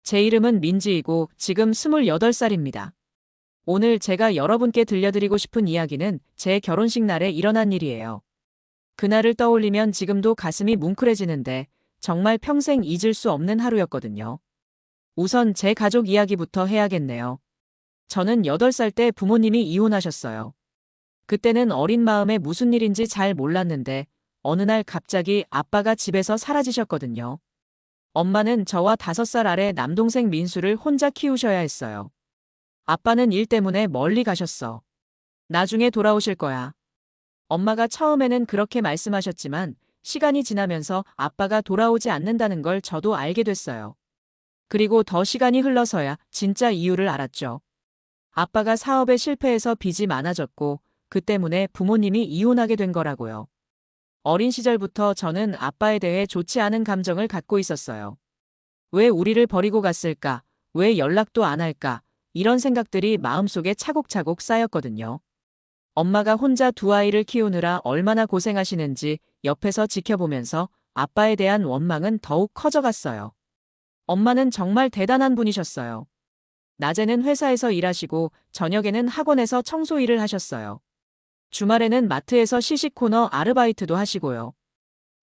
제 이름은 민지이고 지금 28살입니다. 오늘 제가 여러분께 들려드리고 싶은 이야기는 제 결혼식 날에 일어난 일이에요. 그날을 떠올리면 지금도 가슴이 뭉클해지는데 정말 평생 잊을 수 없는 하루였거든요. 우선 제 가족 이야기부터 해야겠네요. 저는 8살 때 부모님이 이혼하셨어요. 그때는 어린 마음에 무슨 일인지 잘 몰랐는데 어느 날 갑자기 아빠가 집에서 사라지셨거든요. 엄마는 저와 5살 아래 남동생 민수를 혼자 키우셔야 했어요. 아빠는 일 때문에 멀리 가셨어. 나중에 돌아오실 거야. 엄마가 처음에는 그렇게 말씀하셨지만 시간이 지나면서 아빠가 돌아오지 않는다는 걸 저도 알게 됐어요. 그리고 더 시간이 흘러서야 진짜 이유를 알았죠. 아빠가 사업에 실패해서 빚이 많아졌고 그 때문에 부모님이 이혼하게 된 거라고요. 어린 시절부터 저는 아빠에 대해 좋지 않은 감정을 갖고 있었어요. 왜 우리를 버리고 갔을까? 왜 연락도 안 할까? 이런 생각들이 마음속에 차곡차곡 쌓였거든요. 엄마가 혼자 두 아이를 키우느라 얼마나 고생하시는지 옆에서 지켜보면서 아빠에 대한 원망은 더욱 커져갔어요. 엄마는 정말 대단한 분이셨어요. 낮에는 회사에서 일하시고 저녁에는 학원에서 청소 일을 하셨어요. 주말에는 마트에서 시식 코너 아르바이트도 하시고요.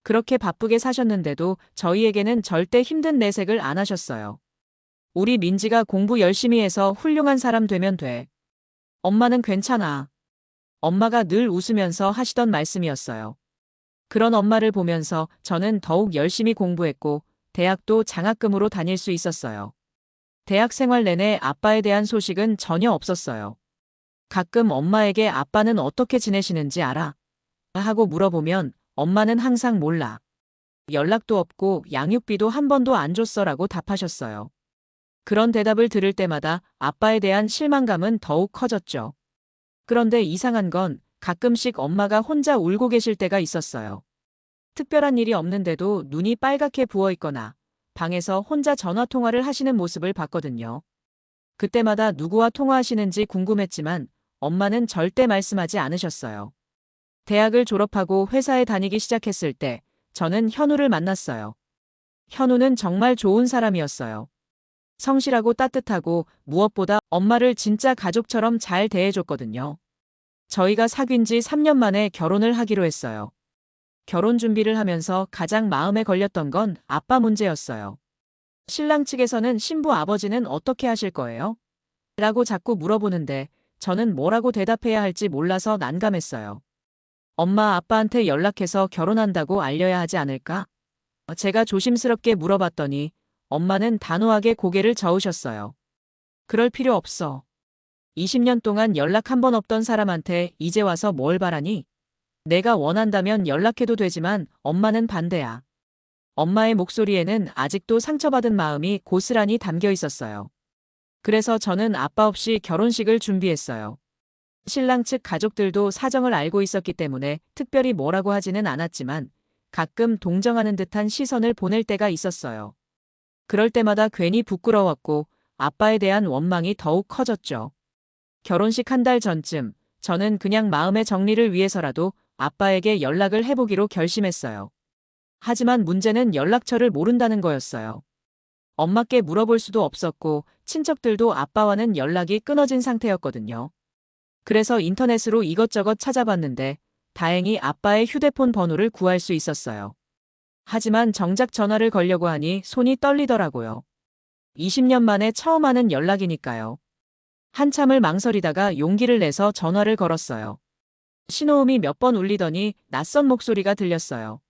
그렇게 바쁘게 사셨는데도 저희에게는 절대 힘든 내색을 안 하셨어요. 우리 민지가 공부 열심히 해서 훌륭한 사람 되면 돼. 엄마는 괜찮아. 엄마가 늘 웃으면서 하시던 말씀이었어요. 그런 엄마를 보면서 저는 더욱 열심히 공부했고 대학도 장학금으로 다닐 수 있었어요. 대학 생활 내내 아빠에 대한 소식은 전혀 없었어요. 가끔 엄마에게 아빠는 어떻게 지내시는지 알아? 하고 물어보면 엄마는 항상 몰라. 연락도 없고 양육비도 한 번도 안 줬어라고 답하셨어요. 그런 대답을 들을 때마다 아빠에 대한 실망감은 더욱 커졌죠. 그런데 이상한 건 가끔씩 엄마가 혼자 울고 계실 때가 있었어요. 특별한 일이 없는데도 눈이 빨갛게 부어 있거나 방에서 혼자 전화 통화를 하시는 모습을 봤거든요. 그때마다 누구와 통화하시는지 궁금했지만 엄마는 절대 말씀하지 않으셨어요. 대학을 졸업하고 회사에 다니기 시작했을 때 저는 현우를 만났어요. 현우는 정말 좋은 사람이었어요. 성실하고 따뜻하고 무엇보다 엄마를 진짜 가족처럼 잘 대해줬거든요. 저희가 사귄 지 3년 만에 결혼을 하기로 했어요. 결혼 준비를 하면서 가장 마음에 걸렸던 건 아빠 문제였어요. 신랑 측에서는 신부 아버지는 어떻게 하실 거예요? 라고 자꾸 물어보는데 저는 뭐라고 대답해야 할지 몰라서 난감했어요. 엄마 아빠한테 연락해서 결혼한다고 알려야 하지 않을까? 제가 조심스럽게 물어봤더니 엄마는 단호하게 고개를 저으셨어요. 그럴 필요 없어. 20년 동안 연락 한 번 없던 사람한테 이제 와서 뭘 바라니? 내가 원한다면 연락해도 되지만 엄마는 반대야. 엄마의 목소리에는 아직도 상처받은 마음이 고스란히 담겨 있었어요. 그래서 저는 아빠 없이 결혼식을 준비했어요. 신랑 측 가족들도 사정을 알고 있었기 때문에 특별히 뭐라고 하지는 않았지만 가끔 동정하는 듯한 시선을 보낼 때가 있었어요. 그럴 때마다 괜히 부끄러웠고 아빠에 대한 원망이 더욱 커졌죠. 결혼식 한 달 전쯤 저는 그냥 마음의 정리를 위해서라도 아빠에게 연락을 해보기로 결심했어요. 하지만 문제는 연락처를 모른다는 거였어요. 엄마께 물어볼 수도 없었고 친척들도 아빠와는 연락이 끊어진 상태였거든요. 그래서 인터넷으로 이것저것 찾아봤는데 다행히 아빠의 휴대폰 번호를 구할 수 있었어요. 하지만 정작 전화를 걸려고 하니 손이 떨리더라고요. 20년 만에 처음 하는 연락이니까요. 한참을 망설이다가 용기를 내서 전화를 걸었어요. 신호음이 몇 번 울리더니 낯선 목소리가 들렸어요.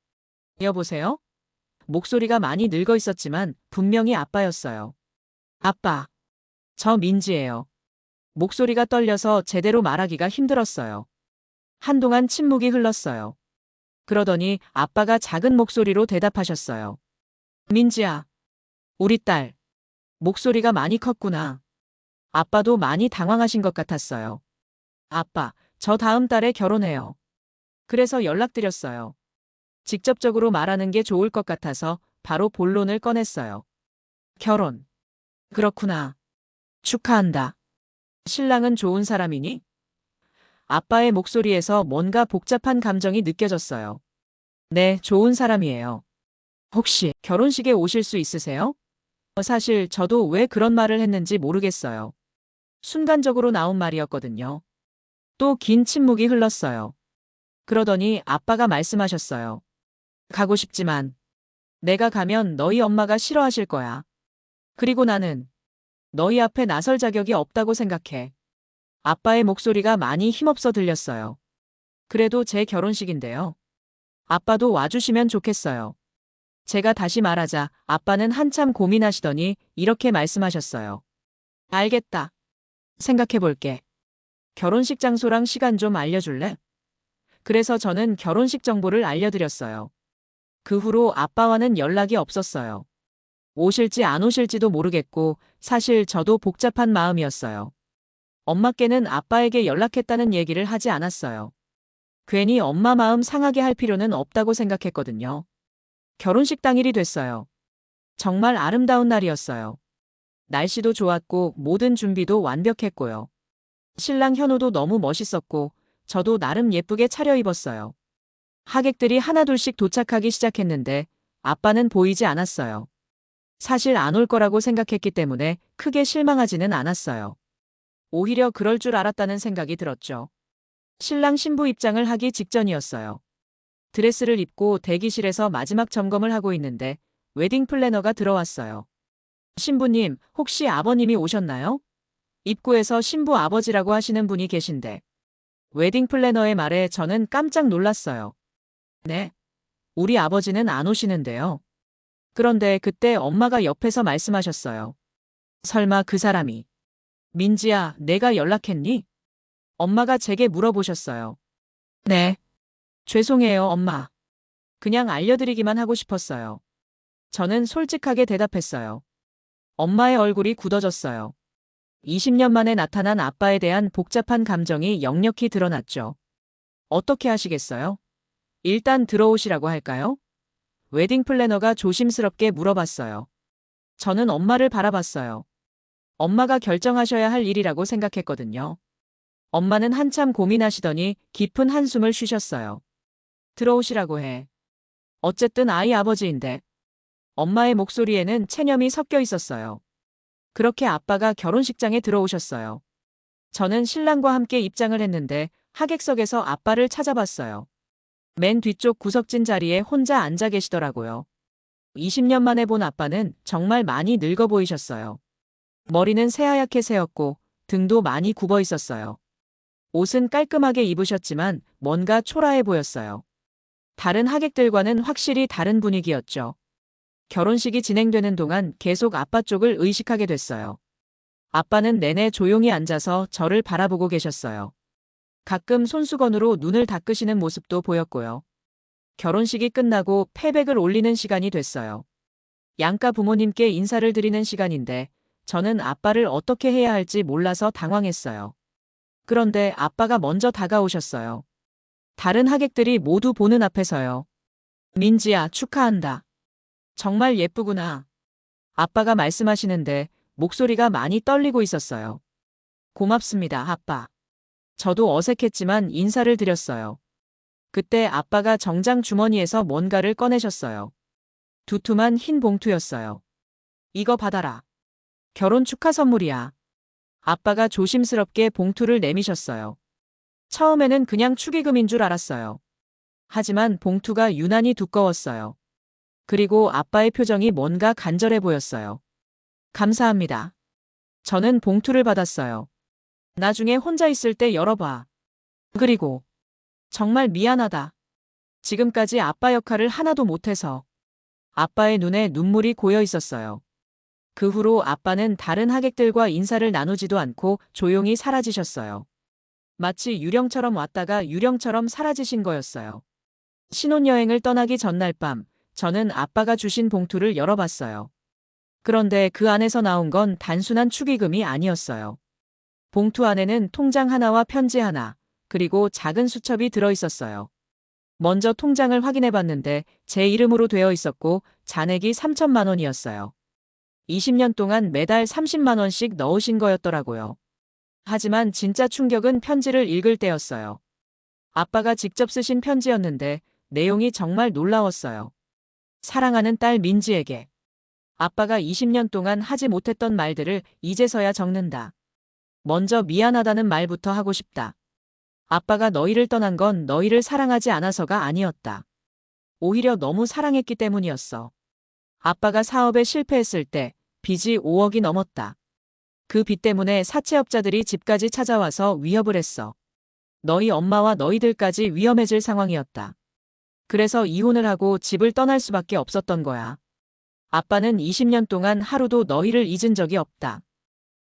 여보세요? 목소리가 많이 늙어 있었지만 분명히 아빠였어요. 아빠, 저 민지예요. 목소리가 떨려서 제대로 말하기가 힘들었어요. 한동안 침묵이 흘렀어요. 그러더니 아빠가 작은 목소리로 대답하셨어요. 민지야, 우리 딸. 목소리가 많이 컸구나. 아빠도 많이 당황하신 것 같았어요. 아빠, 저 다음 달에 결혼해요. 그래서 연락드렸어요. 직접적으로 말하는 게 좋을 것 같아서 바로 본론을 꺼냈어요. 결혼. 그렇구나. 축하한다. 신랑은 좋은 사람이니? 아빠의 목소리에서 뭔가 복잡한 감정이 느껴졌어요. 네, 좋은 사람이에요. 혹시 결혼식에 오실 수 있으세요? 사실 저도 왜 그런 말을 했는지 모르겠어요. 순간적으로 나온 말이었거든요. 또 긴 침묵이 흘렀어요. 그러더니 아빠가 말씀하셨어요. 가고 싶지만 내가 가면 너희 엄마가 싫어하실 거야. 그리고 나는 너희 앞에 나설 자격이 없다고 생각해. 아빠의 목소리가 많이 힘없어 들렸어요. 그래도 제 결혼식인데요. 아빠도 와주시면 좋겠어요. 제가 다시 말하자 아빠는 한참 고민하시더니 이렇게 말씀하셨어요. 알겠다. 생각해 볼게. 결혼식 장소랑 시간 좀 알려줄래? 그래서 저는 결혼식 정보를 알려드렸어요. 그 후로 아빠와는 연락이 없었어요. 오실지 안 오실지도 모르겠고 사실 저도 복잡한 마음이었어요. 엄마께는 아빠에게 연락했다는 얘기를 하지 않았어요. 괜히 엄마 마음 상하게 할 필요는 없다고 생각했거든요. 결혼식 당일이 됐어요. 정말 아름다운 날이었어요. 날씨도 좋았고 모든 준비도 완벽했고요. 신랑 현우도 너무 멋있었고 저도 나름 예쁘게 차려입었어요. 하객들이 하나둘씩 도착하기 시작했는데 아빠는 보이지 않았어요. 사실 안 올 거라고 생각했기 때문에 크게 실망하지는 않았어요. 오히려 그럴 줄 알았다는 생각이 들었죠. 신랑 신부 입장을 하기 직전이었어요. 드레스를 입고 대기실에서 마지막 점검을 하고 있는데 웨딩 플래너가 들어왔어요. 신부님, 혹시 아버님이 오셨나요? 입구에서 신부 아버지라고 하시는 분이 계신데. 웨딩 플래너의 말에 저는 깜짝 놀랐어요. 네, 우리 아버지는 안 오시는데요. 그런데 그때 엄마가 옆에서 말씀하셨어요. 설마 그 사람이. 민지야, 내가 연락했니? 엄마가 제게 물어보셨어요. 네. 죄송해요, 엄마. 그냥 알려드리기만 하고 싶었어요. 저는 솔직하게 대답했어요. 엄마의 얼굴이 굳어졌어요. 20년 만에 나타난 아빠에 대한 복잡한 감정이 역력히 드러났죠. 어떻게 하시겠어요? 일단 들어오시라고 할까요? 웨딩 플래너가 조심스럽게 물어봤어요. 저는 엄마를 바라봤어요. 엄마가 결정하셔야 할 일이라고 생각했거든요. 엄마는 한참 고민하시더니 깊은 한숨을 쉬셨어요. 들어오시라고 해. 어쨌든 아이 아버지인데. 엄마의 목소리에는 체념이 섞여 있었어요. 그렇게 아빠가 결혼식장에 들어오셨어요. 저는 신랑과 함께 입장을 했는데 하객석에서 아빠를 찾아봤어요. 맨 뒤쪽 구석진 자리에 혼자 앉아 계시더라고요. 20년 만에 본 아빠는 정말 많이 늙어 보이셨어요. 머리는 새하얗게 새었고 등도 많이 굽어 있었어요. 옷은 깔끔하게 입으셨지만 뭔가 초라해 보였어요. 다른 하객들과는 확실히 다른 분위기였죠. 결혼식이 진행되는 동안 계속 아빠 쪽을 의식하게 됐어요. 아빠는 내내 조용히 앉아서 저를 바라보고 계셨어요. 가끔 손수건으로 눈을 닦으시는 모습도 보였고요. 결혼식이 끝나고 패백을 올리는 시간이 됐어요. 양가 부모님께 인사를 드리는 시간인데 저는 아빠를 어떻게 해야 할지 몰라서 당황했어요. 그런데 아빠가 먼저 다가오셨어요. 다른 하객들이 모두 보는 앞에서요. 민지야, 축하한다. 정말 예쁘구나. 아빠가 말씀하시는데 목소리가 많이 떨리고 있었어요. 고맙습니다, 아빠. 저도 어색했지만 인사를 드렸어요. 그때 아빠가 정장 주머니에서 뭔가를 꺼내셨어요. 두툼한 흰 봉투였어요. 이거 받아라. 결혼 축하 선물이야. 아빠가 조심스럽게 봉투를 내미셨어요. 처음에는 그냥 축의금인 줄 알았어요. 하지만 봉투가 유난히 두꺼웠어요. 그리고 아빠의 표정이 뭔가 간절해 보였어요. 감사합니다. 저는 봉투를 받았어요. 나중에 혼자 있을 때 열어봐. 그리고 정말 미안하다. 지금까지 아빠 역할을 하나도 못해서. 아빠의 눈에 눈물이 고여 있었어요. 그 후로 아빠는 다른 하객들과 인사를 나누지도 않고 조용히 사라지셨어요. 마치 유령처럼 왔다가 유령처럼 사라지신 거였어요. 신혼여행을 떠나기 전날 밤, 저는 아빠가 주신 봉투를 열어봤어요. 그런데 그 안에서 나온 건 단순한 축의금이 아니었어요. 봉투 안에는 통장 하나와 편지 하나, 그리고 작은 수첩이 들어있었어요. 먼저 통장을 확인해 봤는데 제 이름으로 되어 있었고 잔액이 3천만 원이었어요. 20년 동안 매달 30만 원씩 넣으신 거였더라고요. 하지만 진짜 충격은 편지를 읽을 때였어요. 아빠가 직접 쓰신 편지였는데 내용이 정말 놀라웠어요. 사랑하는 딸 민지에게. 아빠가 20년 동안 하지 못했던 말들을 이제서야 적는다. 먼저 미안하다는 말부터 하고 싶다. 아빠가 너희를 떠난 건 너희를 사랑하지 않아서가 아니었다. 오히려 너무 사랑했기 때문이었어. 아빠가 사업에 실패했을 때 빚이 5억이 넘었다. 그 빚 때문에 사채업자들이 집까지 찾아와서 위협을 했어. 너희 엄마와 너희들까지 위험해질 상황이었다. 그래서 이혼을 하고 집을 떠날 수밖에 없었던 거야. 아빠는 20년 동안 하루도 너희를 잊은 적이 없다.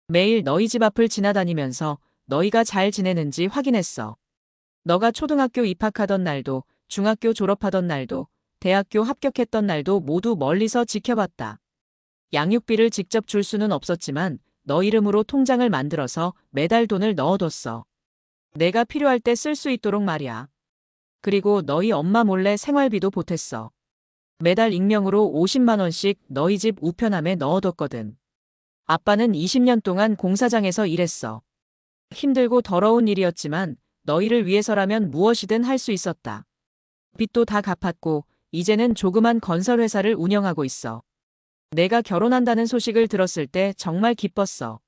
매일 너희 집 앞을 지나다니면서 너희가 잘 지내는지 확인했어. 너가 초등학교 입학하던 날도, 중학교 졸업하던 날도, 대학교 합격했던 날도 모두 멀리서 지켜봤다. 양육비를 직접 줄 수는 없었지만 너 이름으로 통장을 만들어서 매달 돈을 넣어뒀어. 내가 필요할 때 쓸 수 있도록 말이야. 그리고 너희 엄마 몰래 생활비도 보탰어. 매달 익명으로 50만 원씩 너희 집 우편함에 넣어뒀거든. 아빠는 20년 동안 공사장에서 일했어. 힘들고 더러운 일이었지만 너희를 위해서라면 무엇이든 할 수 있었다. 빚도 다 갚았고 이제는 조그만 건설회사를 운영하고 있어. 내가 결혼한다는 소식을 들었을 때 정말 기뻤어.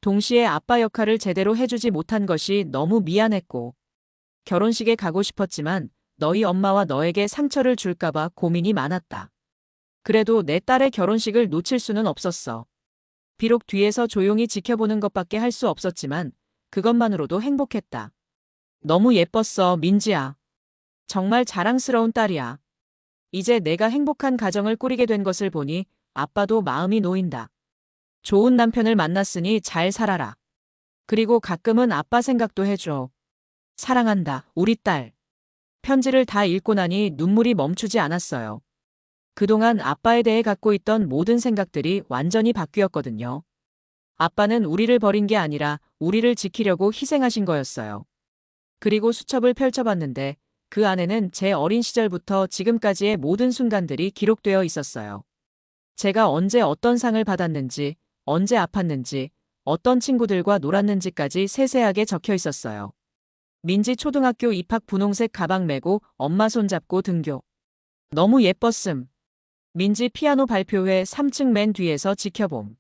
동시에 아빠 역할을 제대로 해주지 못한 것이 너무 미안했고 결혼식에 가고 싶었지만 너희 엄마와 너에게 상처를 줄까봐 고민이 많았다. 그래도 내 딸의 결혼식을 놓칠 수는 없었어. 비록 뒤에서 조용히 지켜보는 것밖에 할 수 없었지만 그것만으로도 행복했다. 너무 예뻤어, 민지야. 정말 자랑스러운 딸이야. 이제 내가 행복한 가정을 꾸리게 된 것을 보니 아빠도 마음이 놓인다. 좋은 남편을 만났으니 잘 살아라. 그리고 가끔은 아빠 생각도 해줘. 사랑한다, 우리 딸. 편지를 다 읽고 나니 눈물이 멈추지 않았어요. 그동안 아빠에 대해 갖고 있던 모든 생각들이 완전히 바뀌었거든요. 아빠는 우리를 버린 게 아니라 우리를 지키려고 희생하신 거였어요. 그리고 수첩을 펼쳐봤는데 그 안에는 제 어린 시절부터 지금까지의 모든 순간들이 기록되어 있었어요. 제가 언제 어떤 상을 받았는지, 언제 아팠는지, 어떤 친구들과 놀았는지까지 세세하게 적혀 있었어요. 민지 초등학교 입학 분홍색 가방 메고 엄마 손잡고 등교. 너무 예뻤음. 민지 피아노 발표회 3층 맨 뒤에서 지켜봄.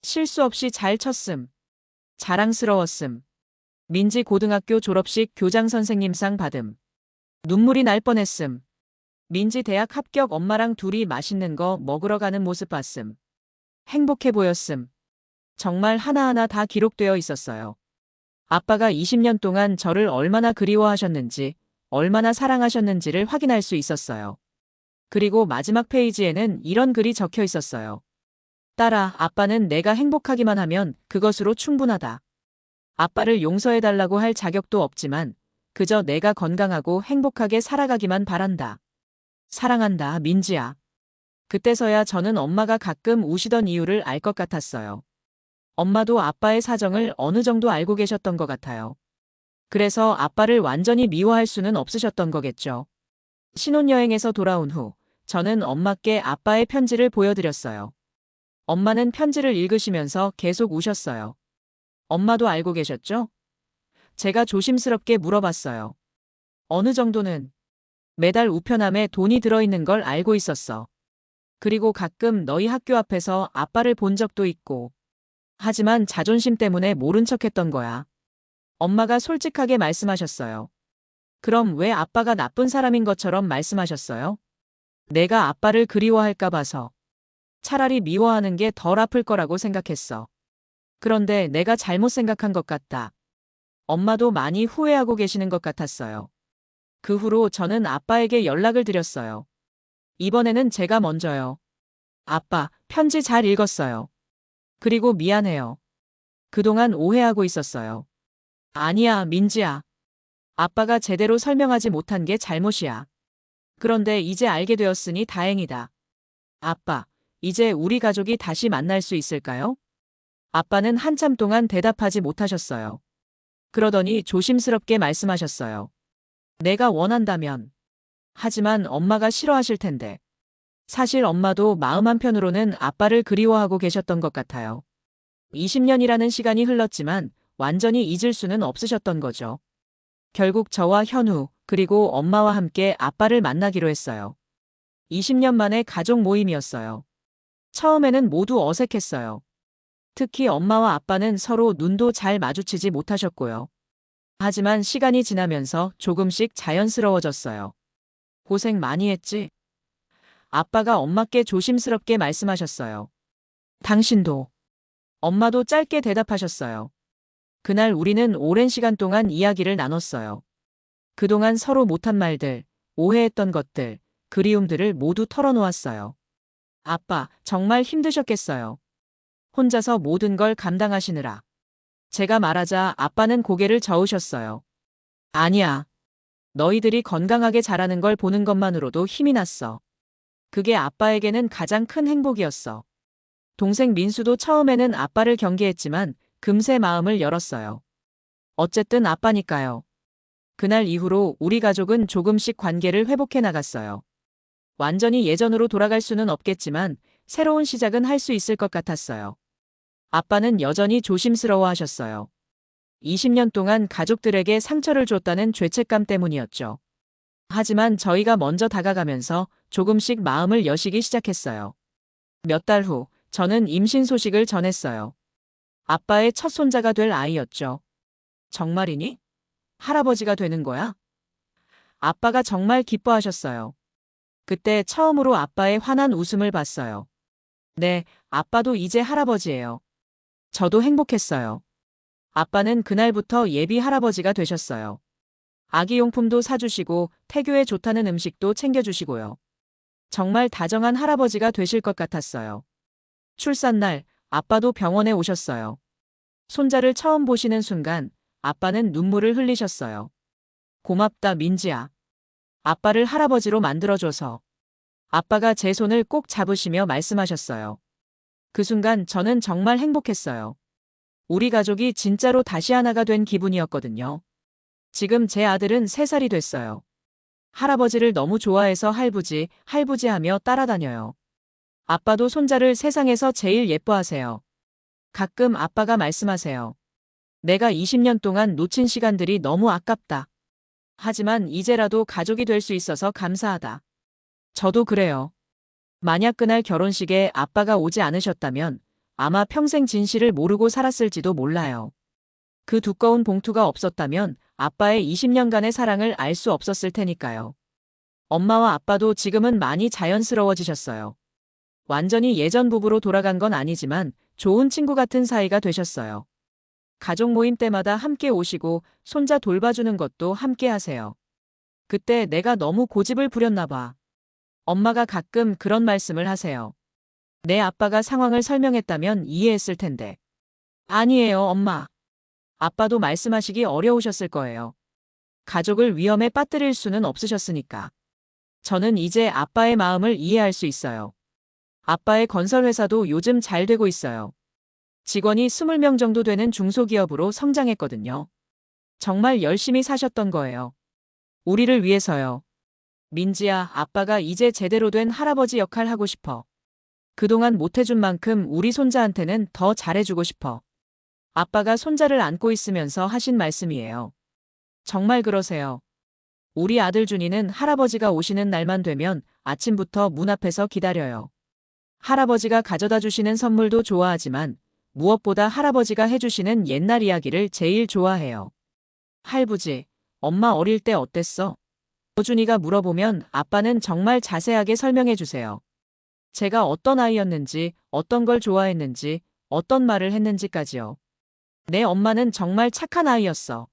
실수 없이 잘 쳤음. 자랑스러웠음. 민지 고등학교 졸업식 교장 선생님상 받음. 눈물이 날 뻔했음. 민지 대학 합격 엄마랑 둘이 맛있는 거 먹으러 가는 모습 봤음. 행복해 보였음. 정말 하나하나 다 기록되어 있었어요. 아빠가 20년 동안 저를 얼마나 그리워하셨는지, 얼마나 사랑하셨는지를 확인할 수 있었어요. 그리고 마지막 페이지에는 이런 글이 적혀 있었어요. 딸아, 아빠는 내가 행복하기만 하면 그것으로 충분하다. 아빠를 용서해달라고 할 자격도 없지만 그저 내가 건강하고 행복하게 살아가기만 바란다. 사랑한다, 민지야. 그때서야 저는 엄마가 가끔 우시던 이유를 알 것 같았어요. 엄마도 아빠의 사정을 어느 정도 알고 계셨던 것 같아요. 그래서 아빠를 완전히 미워할 수는 없으셨던 거겠죠. 신혼여행에서 돌아온 후 저는 엄마께 아빠의 편지를 보여드렸어요. 엄마는 편지를 읽으시면서 계속 우셨어요. 엄마도 알고 계셨죠? 제가 조심스럽게 물어봤어요. 어느 정도는? 매달 우편함에 돈이 들어있는 걸 알고 있었어. 그리고 가끔 너희 학교 앞에서 아빠를 본 적도 있고. 하지만 자존심 때문에 모른 척했던 거야. 엄마가 솔직하게 말씀하셨어요. 그럼 왜 아빠가 나쁜 사람인 것처럼 말씀하셨어요? 내가 아빠를 그리워할까 봐서. 차라리 미워하는 게 덜 아플 거라고 생각했어. 그런데 내가 잘못 생각한 것 같다. 엄마도 많이 후회하고 계시는 것 같았어요. 그 후로 저는 아빠에게 연락을 드렸어요. 이번에는 제가 먼저요. 아빠, 편지 잘 읽었어요. 그리고 미안해요. 그동안 오해하고 있었어요. 아니야, 민지야. 아빠가 제대로 설명하지 못한 게 잘못이야. 그런데 이제 알게 되었으니 다행이다. 아빠, 이제 우리 가족이 다시 만날 수 있을까요? 아빠는 한참 동안 대답하지 못하셨어요. 그러더니 조심스럽게 말씀하셨어요. 내가 원한다면. 하지만 엄마가 싫어하실 텐데. 사실 엄마도 마음 한편으로는 아빠를 그리워하고 계셨던 것 같아요. 20년이라는 시간이 흘렀지만 완전히 잊을 수는 없으셨던 거죠. 결국 저와 현우, 그리고 엄마와 함께 아빠를 만나기로 했어요. 20년 만에 가족 모임이었어요. 처음에는 모두 어색했어요. 특히 엄마와 아빠는 서로 눈도 잘 마주치지 못하셨고요. 하지만 시간이 지나면서 조금씩 자연스러워졌어요. 고생 많이 했지? 아빠가 엄마께 조심스럽게 말씀하셨어요. 당신도. 엄마도 짧게 대답하셨어요. 그날 우리는 오랜 시간 동안 이야기를 나눴어요. 그동안 서로 못한 말들, 오해했던 것들, 그리움들을 모두 털어놓았어요. 아빠, 정말 힘드셨겠어요. 혼자서 모든 걸 감당하시느라. 제가 말하자 아빠는 고개를 저으셨어요. 아니야. 너희들이 건강하게 자라는 걸 보는 것만으로도 힘이 났어. 그게 아빠에게는 가장 큰 행복이었어. 동생 민수도 처음에는 아빠를 경계했지만 금세 마음을 열었어요. 어쨌든 아빠니까요. 그날 이후로 우리 가족은 조금씩 관계를 회복해 나갔어요. 완전히 예전으로 돌아갈 수는 없겠지만 새로운 시작은 할 수 있을 것 같았어요. 아빠는 여전히 조심스러워 하셨어요. 20년 동안 가족들에게 상처를 줬다는 죄책감 때문이었죠. 하지만 저희가 먼저 다가가면서 조금씩 마음을 여시기 시작했어요. 몇 달 후, 저는 임신 소식을 전했어요. 아빠의 첫 손자가 될 아이였죠. 정말이니? 할아버지가 되는 거야? 아빠가 정말 기뻐하셨어요. 그때 처음으로 아빠의 환한 웃음을 봤어요. 네, 아빠도 이제 할아버지예요. 저도 행복했어요. 아빠는 그날부터 예비 할아버지가 되셨어요. 아기용품도 사주시고 태교에 좋다는 음식도 챙겨주시고요. 정말 다정한 할아버지가 되실 것 같았어요. 출산날, 아빠도 병원에 오셨어요. 손자를 처음 보시는 순간 아빠는 눈물을 흘리셨어요. 고맙다, 민지야. 아빠를 할아버지로 만들어줘서. 아빠가 제 손을 꼭 잡으시며 말씀하셨어요. 그 순간 저는 정말 행복했어요. 우리 가족이 진짜로 다시 하나가 된 기분이었거든요. 지금 제 아들은 3살이 됐어요. 할아버지를 너무 좋아해서 할부지, 할부지 하며 따라다녀요. 아빠도 손자를 세상에서 제일 예뻐하세요. 가끔 아빠가 말씀하세요. 내가 20년 동안 놓친 시간들이 너무 아깝다. 하지만 이제라도 가족이 될 수 있어서 감사하다. 저도 그래요. 만약 그날 결혼식에 아빠가 오지 않으셨다면 아마 평생 진실을 모르고 살았을지도 몰라요. 그 두꺼운 봉투가 없었다면 아빠의 20년간의 사랑을 알 수 없었을 테니까요. 엄마와 아빠도 지금은 많이 자연스러워지셨어요. 완전히 예전 부부로 돌아간 건 아니지만 좋은 친구 같은 사이가 되셨어요. 가족 모임 때마다 함께 오시고 손자 돌봐주는 것도 함께 하세요. 그때 내가 너무 고집을 부렸나 봐. 엄마가 가끔 그런 말씀을 하세요. 내 아빠가 상황을 설명했다면 이해했을 텐데. 아니에요, 엄마. 아빠도 말씀하시기 어려우셨을 거예요. 가족을 위험에 빠뜨릴 수는 없으셨으니까. 저는 이제 아빠의 마음을 이해할 수 있어요. 아빠의 건설회사도 요즘 잘 되고 있어요. 직원이 20명 정도 되는 중소기업으로 성장했거든요. 정말 열심히 사셨던 거예요. 우리를 위해서요. 민지야, 아빠가 이제 제대로 된 할아버지 역할 하고 싶어. 그동안 못해준 만큼 우리 손자한테는 더 잘해주고 싶어. 아빠가 손자를 안고 있으면서 하신 말씀이에요. 정말 그러세요. 우리 아들 준이는 할아버지가 오시는 날만 되면 아침부터 문 앞에서 기다려요. 할아버지가 가져다 주시는 선물도 좋아하지만 무엇보다 할아버지가 해주시는 옛날 이야기를 제일 좋아해요. 할부지, 엄마 어릴 때 어땠어? 준이가 물어보면 아빠는 정말 자세하게 설명해 주세요. 제가 어떤 아이였는지, 어떤 걸 좋아했는지, 어떤 말을 했는지까지요. 내 엄마는 정말 착한 아이였어.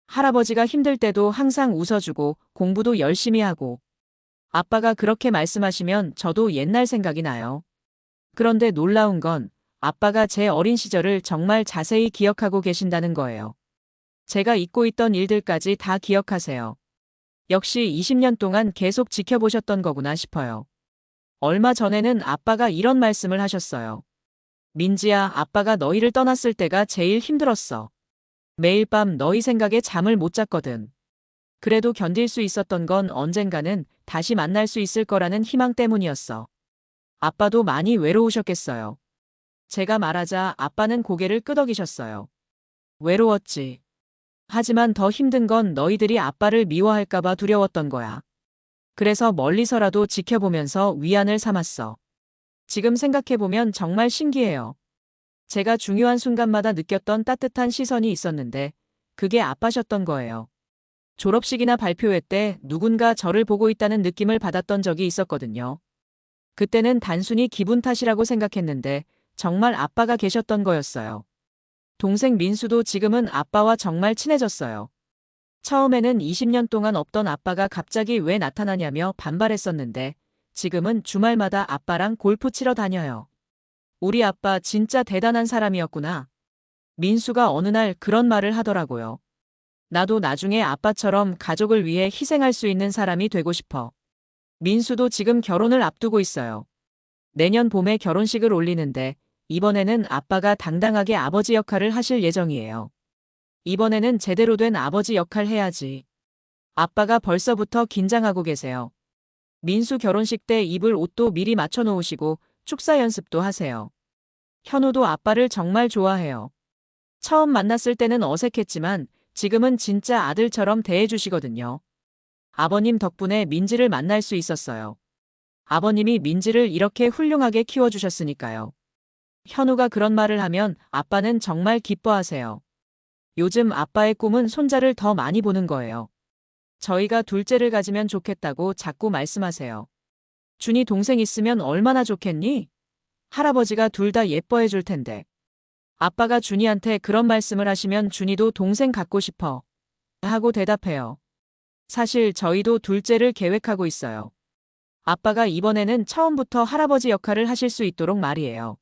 할아버지가 힘들 때도 항상 웃어주고 공부도 열심히 하고. 아빠가 그렇게 말씀하시면 저도 옛날 생각이 나요. 그런데 놀라운 건 아빠가 제 어린 시절을 정말 자세히 기억하고 계신다는 거예요. 제가 잊고 있던 일들까지 다 기억하세요. 역시 20년 동안 계속 지켜보셨던 거구나 싶어요. 얼마 전에는 아빠가 이런 말씀을 하셨어요. 민지야, 아빠가 너희를 떠났을 때가 제일 힘들었어. 매일 밤 너희 생각에 잠을 못 잤거든. 그래도 견딜 수 있었던 건 언젠가는 다시 만날 수 있을 거라는 희망 때문이었어. 아빠도 많이 외로우셨겠어요. 제가 말하자 아빠는 고개를 끄덕이셨어요. 외로웠지. 하지만 더 힘든 건 너희들이 아빠를 미워할까봐 두려웠던 거야. 그래서 멀리서라도 지켜보면서 위안을 삼았어. 지금 생각해보면 정말 신기해요. 제가 중요한 순간마다 느꼈던 따뜻한 시선이 있었는데 그게 아빠셨던 거예요. 졸업식이나 발표회 때 누군가 저를 보고 있다는 느낌을 받았던 적이 있었거든요. 그때는 단순히 기분 탓이라고 생각했는데 정말 아빠가 계셨던 거였어요. 동생 민수도 지금은 아빠와 정말 친해졌어요. 처음에는 20년 동안 없던 아빠가 갑자기 왜 나타나냐며 반발했었는데 지금은 주말마다 아빠랑 골프 치러 다녀요. 우리 아빠 진짜 대단한 사람이었구나. 민수가 어느 날 그런 말을 하더라고요. 나도 나중에 아빠처럼 가족을 위해 희생할 수 있는 사람이 되고 싶어. 민수도 지금 결혼을 앞두고 있어요. 내년 봄에 결혼식을 올리는데 이번에는 아빠가 당당하게 아버지 역할을 하실 예정이에요. 이번에는 제대로 된 아버지 역할 해야지. 아빠가 벌써부터 긴장하고 계세요. 민수 결혼식 때 입을 옷도 미리 맞춰 놓으시고 축사 연습도 하세요. 현우도 아빠를 정말 좋아해요. 처음 만났을 때는 어색했지만 지금은 진짜 아들처럼 대해주시거든요. 아버님 덕분에 민지를 만날 수 있었어요. 아버님이 민지를 이렇게 훌륭하게 키워주셨으니까요. 현우가 그런 말을 하면 아빠는 정말 기뻐하세요. 요즘 아빠의 꿈은 손자를 더 많이 보는 거예요. 저희가 둘째를 가지면 좋겠다고 자꾸 말씀하세요. 준이 동생 있으면 얼마나 좋겠니? 할아버지가 둘 다 예뻐해 줄 텐데. 아빠가 준이한테 그런 말씀을 하시면 준이도 동생 갖고 싶어 하고 대답해요. 사실 저희도 둘째를 계획하고 있어요. 아빠가 이번에는 처음부터 할아버지 역할을 하실 수 있도록 말이에요.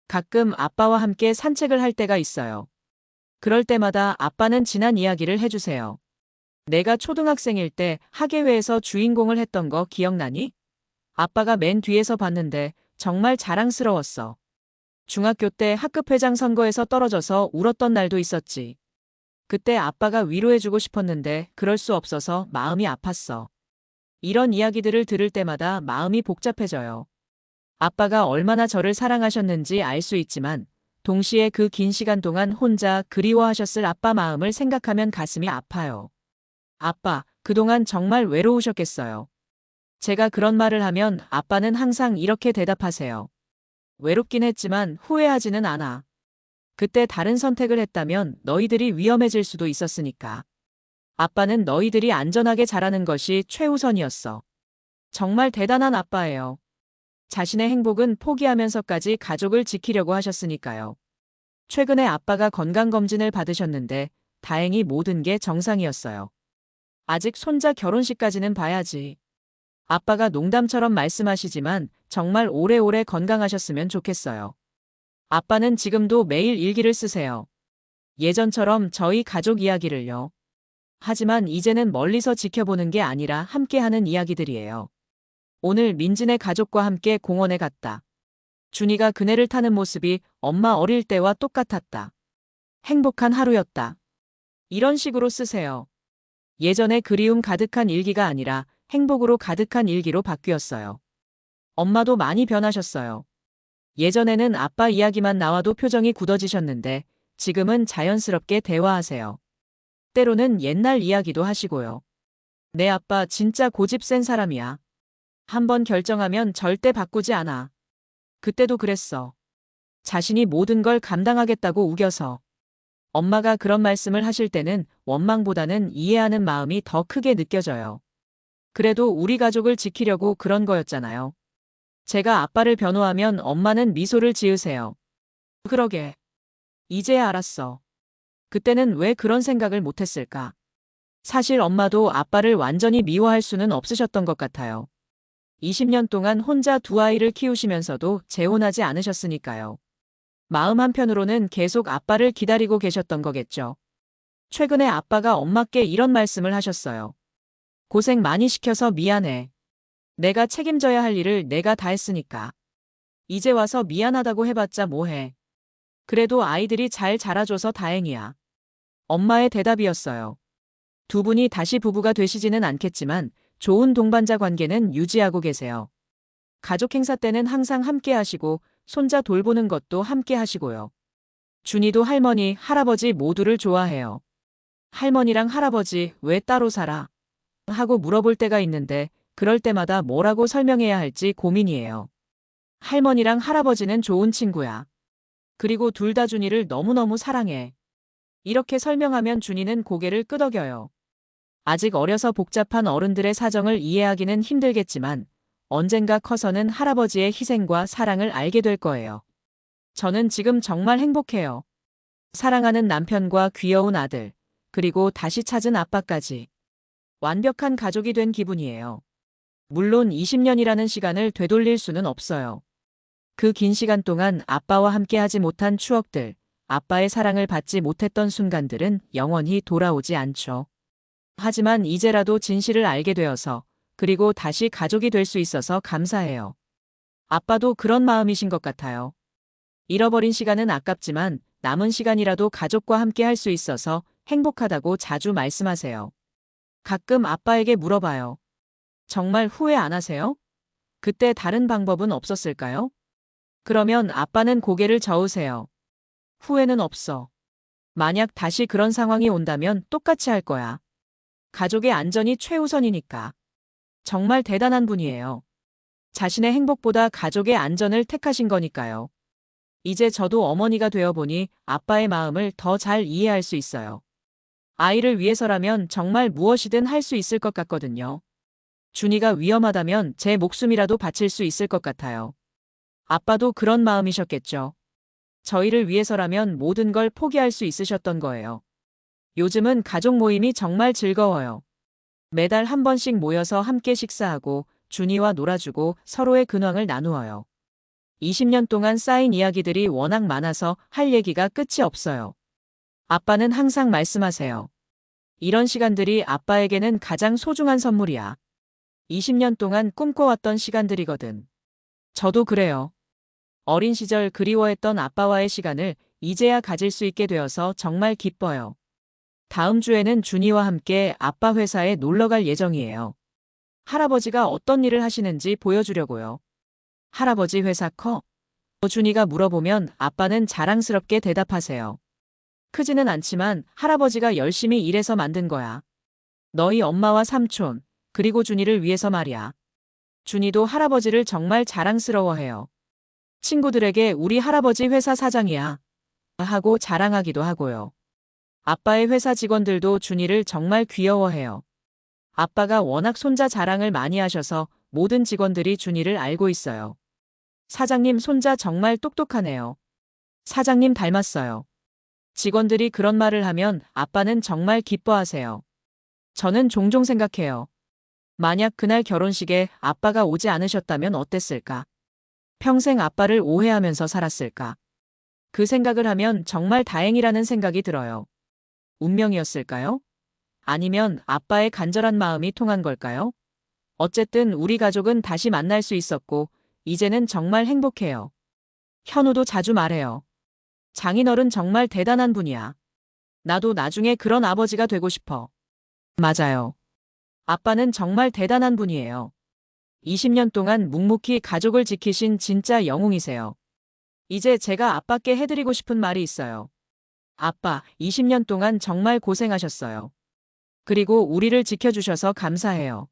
가끔 아빠와 함께 산책을 할 때가 있어요. 그럴 때마다 아빠는 지난 이야기를 해주세요. 내가 초등학생일 때 학예회에서 주인공을 했던 거 기억나니? 아빠가 맨 뒤에서 봤는데 정말 자랑스러웠어. 중학교 때 학급회장 선거에서 떨어져서 울었던 날도 있었지. 그때 아빠가 위로해주고 싶었는데 그럴 수 없어서 마음이 아팠어. 이런 이야기들을 들을 때마다 마음이 복잡해져요. 아빠가 얼마나 저를 사랑하셨는지 알 수 있지만 동시에 그 긴 시간 동안 혼자 그리워하셨을 아빠 마음을 생각하면 가슴이 아파요. 아빠, 그동안 정말 외로우셨겠어요. 제가 그런 말을 하면 아빠는 항상 이렇게 대답하세요. 외롭긴 했지만 후회하지는 않아. 그때 다른 선택을 했다면 너희들이 위험해질 수도 있었으니까. 아빠는 너희들이 안전하게 자라는 것이 최우선이었어. 정말 대단한 아빠예요. 자신의 행복은 포기하면서까지 가족을 지키려고 하셨으니까요. 최근에 아빠가 건강검진을 받으셨는데 다행히 모든 게 정상이었어요. 아직 손자 결혼식까지는 봐야지. 아빠가 농담처럼 말씀하시지만 정말 오래오래 건강하셨으면 좋겠어요. 아빠는 지금도 매일 일기를 쓰세요. 예전처럼 저희 가족 이야기를요. 하지만 이제는 멀리서 지켜보는 게 아니라 함께하는 이야기들이에요. 오늘 민진의 가족과 함께 공원에 갔다. 준이가 그네를 타는 모습이 엄마 어릴 때와 똑같았다. 행복한 하루였다. 이런 식으로 쓰세요. 예전에 그리움 가득한 일기가 아니라 행복으로 가득한 일기로 바뀌었어요. 엄마도 많이 변하셨어요. 예전에는 아빠 이야기만 나와도 표정이 굳어지셨는데 지금은 자연스럽게 대화하세요. 때로는 옛날 이야기도 하시고요. 내 아빠 진짜 고집 센 사람이야. 한번 결정하면 절대 바꾸지 않아. 그때도 그랬어. 자신이 모든 걸 감당하겠다고 우겨서. 엄마가 그런 말씀을 하실 때는 원망보다는 이해하는 마음이 더 크게 느껴져요. 그래도 우리 가족을 지키려고 그런 거였잖아요. 제가 아빠를 변호하면 엄마는 미소를 지으세요. 그러게. 이제야 알았어. 그때는 왜 그런 생각을 못했을까? 사실 엄마도 아빠를 완전히 미워할 수는 없으셨던 것 같아요. 20년 동안 혼자 두 아이를 키우시면서도 재혼하지 않으셨으니까요. 마음 한편으로는 계속 아빠를 기다리고 계셨던 거겠죠. 최근에 아빠가 엄마께 이런 말씀을 하셨어요. 고생 많이 시켜서 미안해. 내가 책임져야 할 일을 내가 다 했으니까. 이제 와서 미안하다고 해봤자 뭐해. 그래도 아이들이 잘 자라줘서 다행이야. 엄마의 대답이었어요. 두 분이 다시 부부가 되시지는 않겠지만 좋은 동반자 관계는 유지하고 계세요. 가족 행사 때는 항상 함께 하시고 손자 돌보는 것도 함께 하시고요. 준이도 할머니, 할아버지 모두를 좋아해요. 할머니랑 할아버지 왜 따로 살아? 하고 물어볼 때가 있는데 그럴 때마다 뭐라고 설명해야 할지 고민이에요. 할머니랑 할아버지는 좋은 친구야. 그리고 둘 다 준이를 너무너무 사랑해. 이렇게 설명하면 준이는 고개를 끄덕여요. 아직 어려서 복잡한 어른들의 사정을 이해하기는 힘들겠지만 언젠가 커서는 할아버지의 희생과 사랑을 알게 될 거예요. 저는 지금 정말 행복해요. 사랑하는 남편과 귀여운 아들, 그리고 다시 찾은 아빠까지. 완벽한 가족이 된 기분이에요. 물론 20년이라는 시간을 되돌릴 수는 없어요. 그 긴 시간 동안 아빠와 함께 하지 못한 추억들, 아빠의 사랑을 받지 못했던 순간들은 영원히 돌아오지 않죠. 하지만 이제라도 진실을 알게 되어서, 그리고 다시 가족이 될 수 있어서 감사해요. 아빠도 그런 마음이신 것 같아요. 잃어버린 시간은 아깝지만 남은 시간이라도 가족과 함께 할 수 있어서 행복하다고 자주 말씀하세요. 가끔 아빠에게 물어봐요. 정말 후회 안 하세요? 그때 다른 방법은 없었을까요? 그러면 아빠는 고개를 저으세요. 후회는 없어. 만약 다시 그런 상황이 온다면 똑같이 할 거야. 가족의 안전이 최우선이니까. 정말 대단한 분이에요. 자신의 행복보다 가족의 안전을 택하신 거니까요. 이제 저도 어머니가 되어 보니 아빠의 마음을 더 잘 이해할 수 있어요. 아이를 위해서라면 정말 무엇이든 할 수 있을 것 같거든요. 준이가 위험하다면 제 목숨이라도 바칠 수 있을 것 같아요. 아빠도 그런 마음이셨겠죠. 저희를 위해서라면 모든 걸 포기할 수 있으셨던 거예요. 요즘은 가족 모임이 정말 즐거워요. 매달 한 번씩 모여서 함께 식사하고 준이와 놀아주고 서로의 근황을 나누어요. 20년 동안 쌓인 이야기들이 워낙 많아서 할 얘기가 끝이 없어요. 아빠는 항상 말씀하세요. 이런 시간들이 아빠에게는 가장 소중한 선물이야. 20년 동안 꿈꿔왔던 시간들이거든. 저도 그래요. 어린 시절 그리워했던 아빠와의 시간을 이제야 가질 수 있게 되어서 정말 기뻐요. 다음 주에는 준이와 함께 아빠 회사에 놀러 갈 예정이에요. 할아버지가 어떤 일을 하시는지 보여주려고요. 할아버지 회사 커? 준이가 물어보면 아빠는 자랑스럽게 대답하세요. 크지는 않지만 할아버지가 열심히 일해서 만든 거야. 너희 엄마와 삼촌, 그리고 준이를 위해서 말이야. 준이도 할아버지를 정말 자랑스러워해요. 친구들에게 우리 할아버지 회사 사장이야 하고 자랑하기도 하고요. 아빠의 회사 직원들도 준이를 정말 귀여워해요. 아빠가 워낙 손자 자랑을 많이 하셔서 모든 직원들이 준이를 알고 있어요. 사장님 손자 정말 똑똑하네요. 사장님 닮았어요. 직원들이 그런 말을 하면 아빠는 정말 기뻐하세요. 저는 종종 생각해요. 만약 그날 결혼식에 아빠가 오지 않으셨다면 어땠을까? 평생 아빠를 오해하면서 살았을까? 그 생각을 하면 정말 다행이라는 생각이 들어요. 운명이었을까요? 아니면 아빠의 간절한 마음이 통한 걸까요? 어쨌든 우리 가족은 다시 만날 수 있었고, 이제는 정말 행복해요. 현우도 자주 말해요. 장인어른 정말 대단한 분이야. 나도 나중에 그런 아버지가 되고 싶어. 맞아요. 아빠는 정말 대단한 분이에요. 20년 동안 묵묵히 가족을 지키신 진짜 영웅이세요. 이제 제가 아빠께 해드리고 싶은 말이 있어요. 아빠, 20년 동안 정말 고생하셨어요. 그리고 우리를 지켜주셔서 감사해요.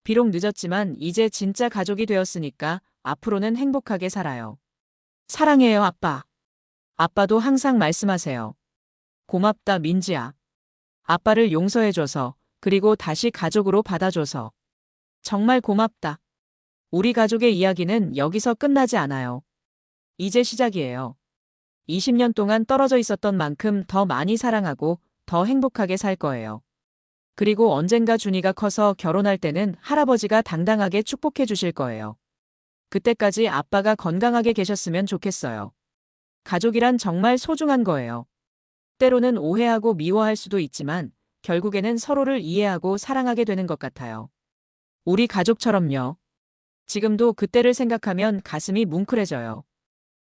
비록 늦었지만 이제 진짜 가족이 되었으니까 앞으로는 행복하게 살아요. 사랑해요, 아빠. 아빠도 항상 말씀하세요. 고맙다, 민지야. 아빠를 용서해줘서, 그리고 다시 가족으로 받아줘서. 정말 고맙다. 우리 가족의 이야기는 여기서 끝나지 않아요. 이제 시작이에요. 20년 동안 떨어져 있었던 만큼 더 많이 사랑하고 더 행복하게 살 거예요. 그리고 언젠가 준이가 커서 결혼할 때는 할아버지가 당당하게 축복해 주실 거예요. 그때까지 아빠가 건강하게 계셨으면 좋겠어요. 가족이란 정말 소중한 거예요. 때로는 오해하고 미워할 수도 있지만 결국에는 서로를 이해하고 사랑하게 되는 것 같아요. 우리 가족처럼요. 지금도 그때를 생각하면 가슴이 뭉클해져요.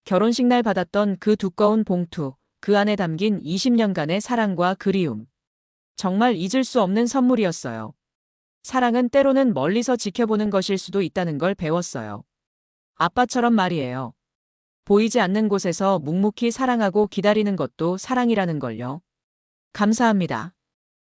결혼식 날 받았던 그 두꺼운 봉투, 그 안에 담긴 20년간의 사랑과 그리움. 정말 잊을 수 없는 선물이었어요. 사랑은 때로는 멀리서 지켜보는 것일 수도 있다는 걸 배웠어요. 아빠처럼 말이에요. 보이지 않는 곳에서 묵묵히 사랑하고 기다리는 것도 사랑이라는 걸요. 감사합니다.